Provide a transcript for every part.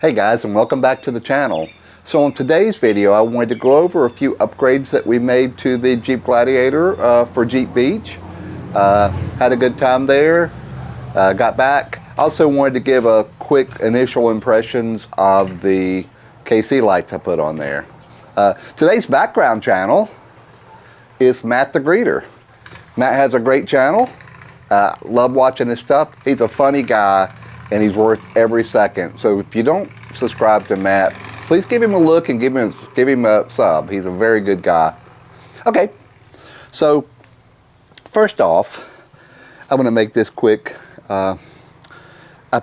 Hey guys, and welcome back to the channel. So on today's video I wanted to go over a few upgrades that we made to the Jeep Gladiator for Jeep Beach. Had a good time there, got back. Also wanted to give a quick initial impressions of the KC lights I put on there. Today's background channel is Matt the Greeter. Matt has a great channel. Love watching his stuff. He's a funny guy and he's worth every second. So if you don't subscribe to Matt, please give him a look and give him a sub. He's a very good guy. Okay, so first off, I'm going to make this quick. I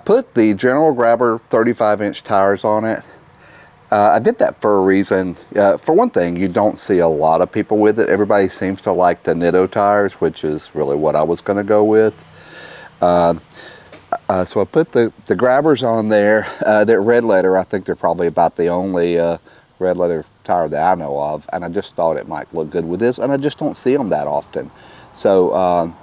put the General Grabber 35-inch tires on it. I did that for a reason. For one thing, you don't see a lot of people with it. Everybody seems to like the Nitto tires, which is really what I was going to go with. So I put the grabbers on there. They're red letter. I think they're probably about the only red letter tire that I know of, and I just thought it might look good with this, and I just don't see them that often. So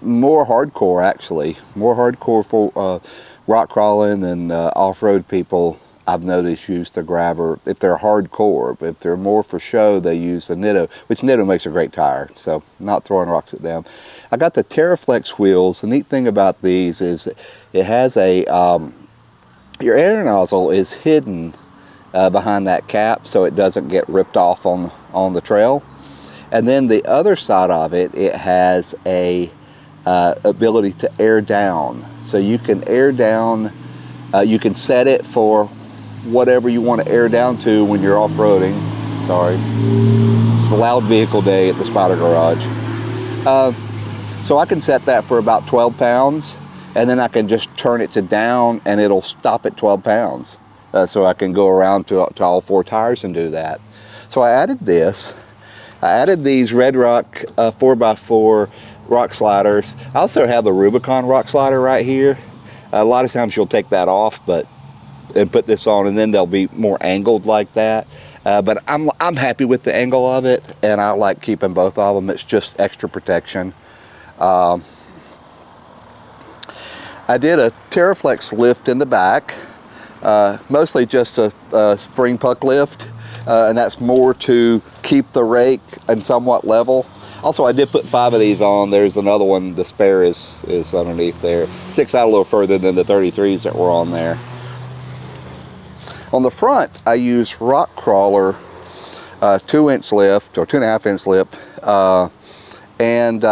more hardcore, actually. More hardcore for rock crawling and off-road people, I've noticed, use the grabber if they're hardcore. But if they're more for show, they use the Nitto, which Nitto makes a great tire, so not throwing rocks at them. I got the Teraflex wheels. The neat thing about these is it has a, your air nozzle is hidden behind that cap so it doesn't get ripped off on the trail. And then the other side of it, it has a ability to air down. So you can air down, you can set it for whatever you want to air down to when you're off-roading. Sorry, it's a loud vehicle day at the Spyder garage. So I can set that for about 12 pounds, and then I can just turn it to down and it'll stop at 12 pounds. So I can go around to all four tires and do that. So I added this. I added these Redrock 4x4 rock sliders. I also have a Rubicon rock slider right here. A lot of times you'll take that off and put this on, and then they'll be more angled like that. But I'm happy with the angle of it, and I like keeping both of them. It's just extra protection. I did a Teraflex lift in the back, mostly just a spring puck lift, and that's more to keep the rake and somewhat level. Also, I did put 5 of these on. There's another one, the spare is underneath there. Sticks out a little further than the 33s that were on there. On the front, I used rock crawler 2-inch lift or 2.5-inch lift, and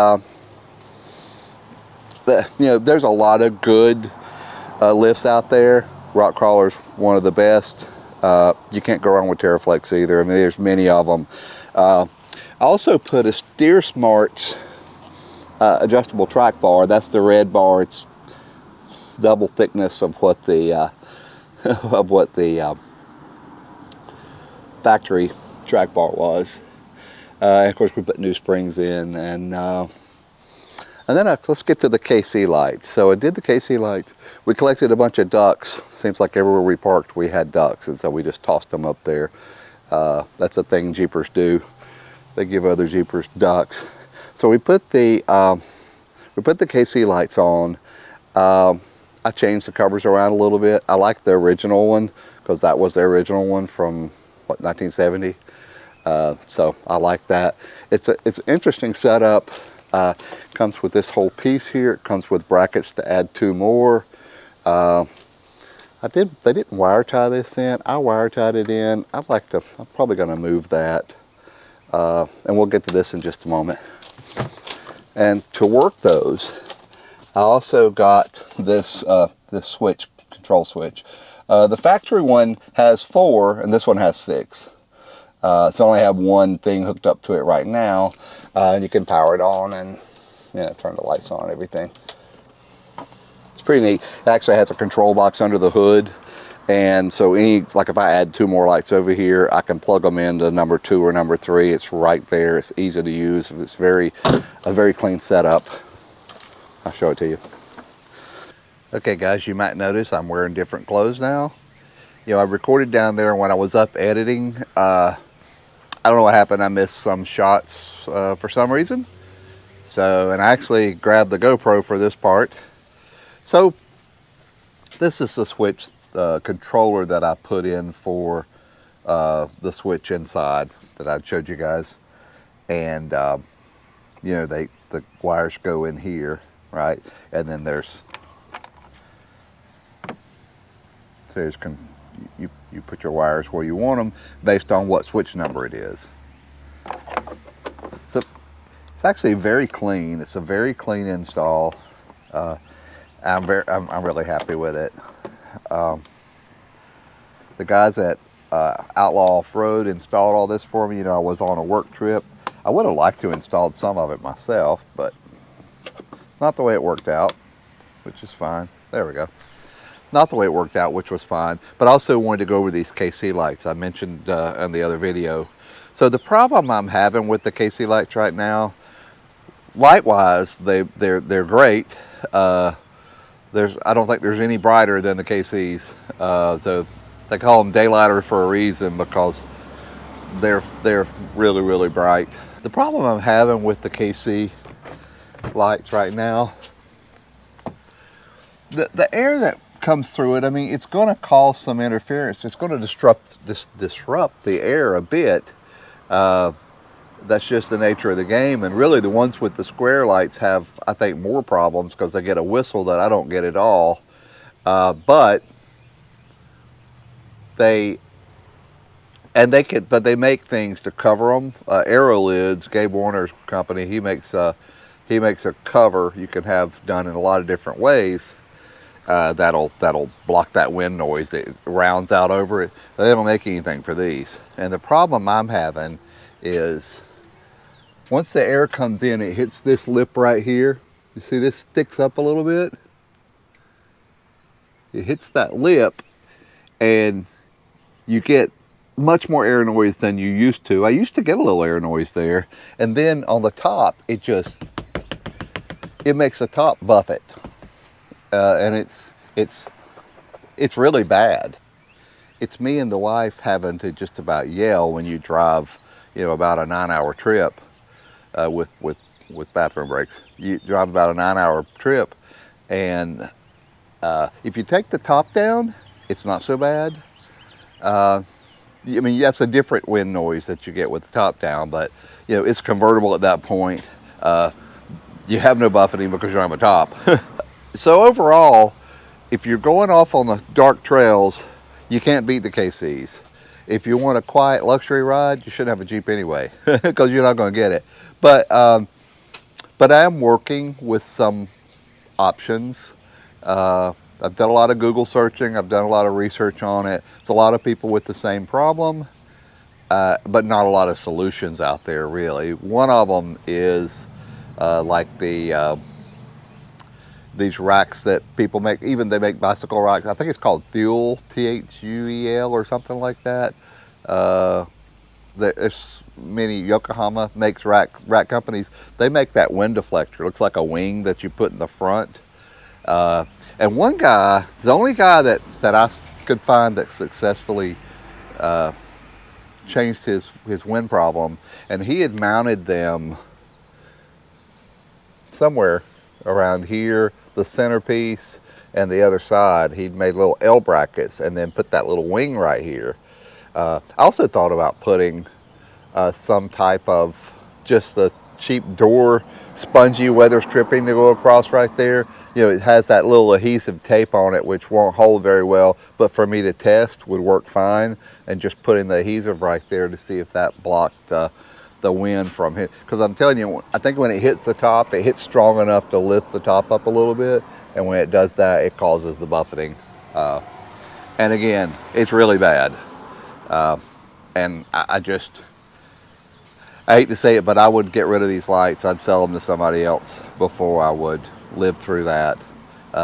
you know, there's a lot of good lifts out there. Rock crawler's one of the best. You can't go wrong with Teraflex either. I mean, there's many of them. I also put a SteerSmarts adjustable track bar. That's the red bar. It's double thickness of what the factory track bar was. And of course, we put new springs in, and then let's get to the KC lights. So I did the KC lights. We collected a bunch of ducks. Seems like everywhere we parked, we had ducks, and so we just tossed them up there. That's a thing Jeepers do. They give other Jeepers ducks. So we put the KC lights on. I changed the covers around a little bit. I like the original one because that was the original one from, what, 1970? So I like that. It's an interesting setup. Comes with this whole piece here. It comes with brackets to add 2 more. They didn't wire tie this in. I wire tied it in. I'm probably going to move that. And we'll get to this in just a moment. And to work those, I also got this switch, control switch. The factory one has 4, and this one has 6. So I only have one thing hooked up to it right now. And you can power it on and, you know, turn the lights on and everything. It's pretty neat. It actually has a control box under the hood. And so like if I add 2 more lights over here, I can plug them into number 2 or number 3. It's right there. It's easy to use. It's a very clean setup. I'll show it to you. Okay guys, you might notice I'm wearing different clothes now. You know, I recorded down there when I was up editing. I don't know what happened. I missed some shots for some reason. So, and I actually grabbed the GoPro for this part. So this is the switch controller that I put in for the switch inside that I showed you guys. And you know, the wires go in here, right? And then you put your wires where you want them based on what switch number it is. So it's actually very clean. It's a very clean install. I'm really happy with it. The guys at Outlaw Offroad installed all this for me. You know, I was on a work trip. I would have liked to install some of it myself, but not the way it worked out, which is fine. There we go. Not the way it worked out, which was fine. But I also wanted to go over these KC lights I mentioned in the other video. So the problem I'm having with the KC lights right now, light-wise, they're great. I don't think there's any brighter than the KCs. So they call them daylighters for a reason, because they're really, really bright. The problem I'm having with the KC lights right now, the air that comes through it, I mean, it's going to cause some interference. It's going to disrupt the air a bit. That's just the nature of the game. And really, the ones with the square lights have, I think, more problems because they get a whistle that I don't get at all. But they make things to cover them. Aerolids, Gabe Warner's company, he makes a cover you can have done in a lot of different ways. That'll block that wind noise that rounds out over it. They don't make anything for these. And the problem I'm having is once the air comes in, it hits this lip right here. You see this sticks up a little bit? It hits that lip and you get much more air noise than you used to. I used to get a little air noise there. And then on the top, it makes the top buffet. And it's really bad. It's me and the wife having to just about yell when you drive, you know, about a 9-hour trip with bathroom breaks. You drive about a 9-hour trip, and if you take the top down, it's not so bad. I mean, that's a different wind noise that you get with the top down, but you know, it's convertible at that point. You have no buffeting because you're on the top. So overall, if you're going off on the dark trails, you can't beat the KCs. If you want a quiet luxury ride, you shouldn't have a Jeep anyway, because you're not going to get it. But I am working with some options. I've done a lot of Google searching. I've done a lot of research on it. There's a lot of people with the same problem, but not a lot of solutions out there, really. One of them is like these racks that people make. Even they make bicycle racks. I think it's called Thuel, Thuel or something like that. There's many. Yokohama makes rack companies. They make that wind deflector. It looks like a wing that you put in the front. And one guy, the only guy that I could find that successfully changed his wind problem, and he had mounted them somewhere around here, the centerpiece, and the other side. He'd made little L brackets and then put that little wing right here. I also thought about putting some type of just the cheap door spongy weather stripping to go across right there. You know, it has that little adhesive tape on it which won't hold very well, but for me to test would work fine, and just putting the adhesive right there to see if that blocked the wind from it. Because I'm telling you, I think when it hits the top, it hits strong enough to lift the top up a little bit, and when it does that, it causes the buffeting. And again, it's really bad. And I hate to say it, but I would get rid of these lights. I'd sell them to somebody else before I would live through that,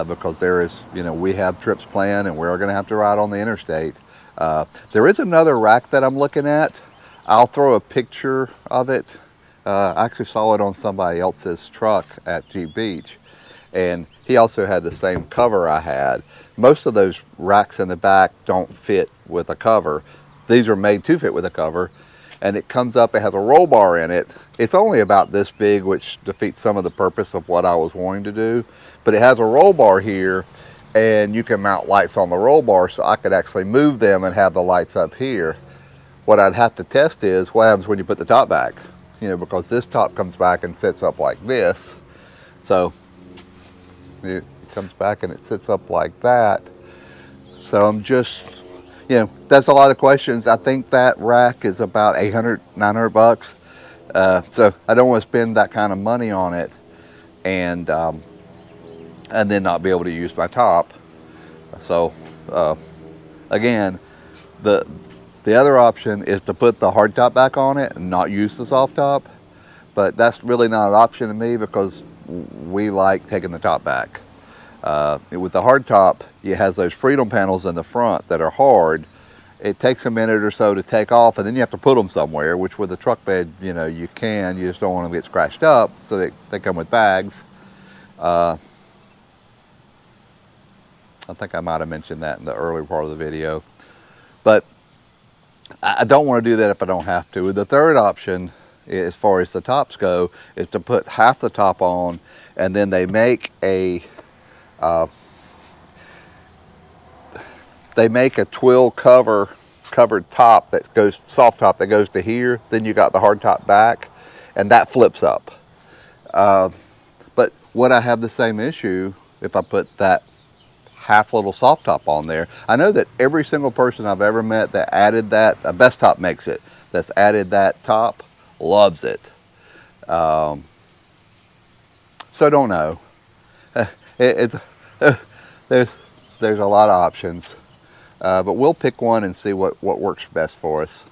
because there is, you know, we have trips planned and we're going to have to ride on the interstate. There is another rack that I'm looking at. I'll throw a picture of it. I actually saw it on somebody else's truck at Jeep Beach, and he also had the same cover I had. Most of those racks in the back don't fit with a cover. These are made to fit with a cover, and it comes up, it has a roll bar in it. It's only about this big, which defeats some of the purpose of what I was wanting to do, but it has a roll bar here, and you can mount lights on the roll bar, so I could actually move them and have the lights up here. What I'd have to test is what happens when you put the top back, you know, because this top comes back and sits up like this. So it comes back and it sits up like that. So I'm just, you know, that's a lot of questions. I think that rack is about 800, 900 bucks. So I don't want to spend that kind of money on it and then not be able to use my top. So again, the other option is to put the hard top back on it and not use the soft top, but that's really not an option to me because we like taking the top back. With the hard top, it has those freedom panels in the front that are hard. It takes a minute or so to take off, and then you have to put them somewhere, which with the truck bed, you know, you just don't want them to get scratched up, so they come with bags. I think I might have mentioned that in the earlier part of the video, but I don't want to do that if I don't have to. The third option, as far as the tops go, is to put half the top on, and then they make a twill covered top that goes, soft top that goes to here. Then you got the hard top back, and that flips up. But would I have the same issue if I put that half little soft top on there? I know that every single person I've ever met that added that, Best Top makes it, that's added that top, loves it. So don't know. There's a lot of options, but we'll pick one and see what works best for us.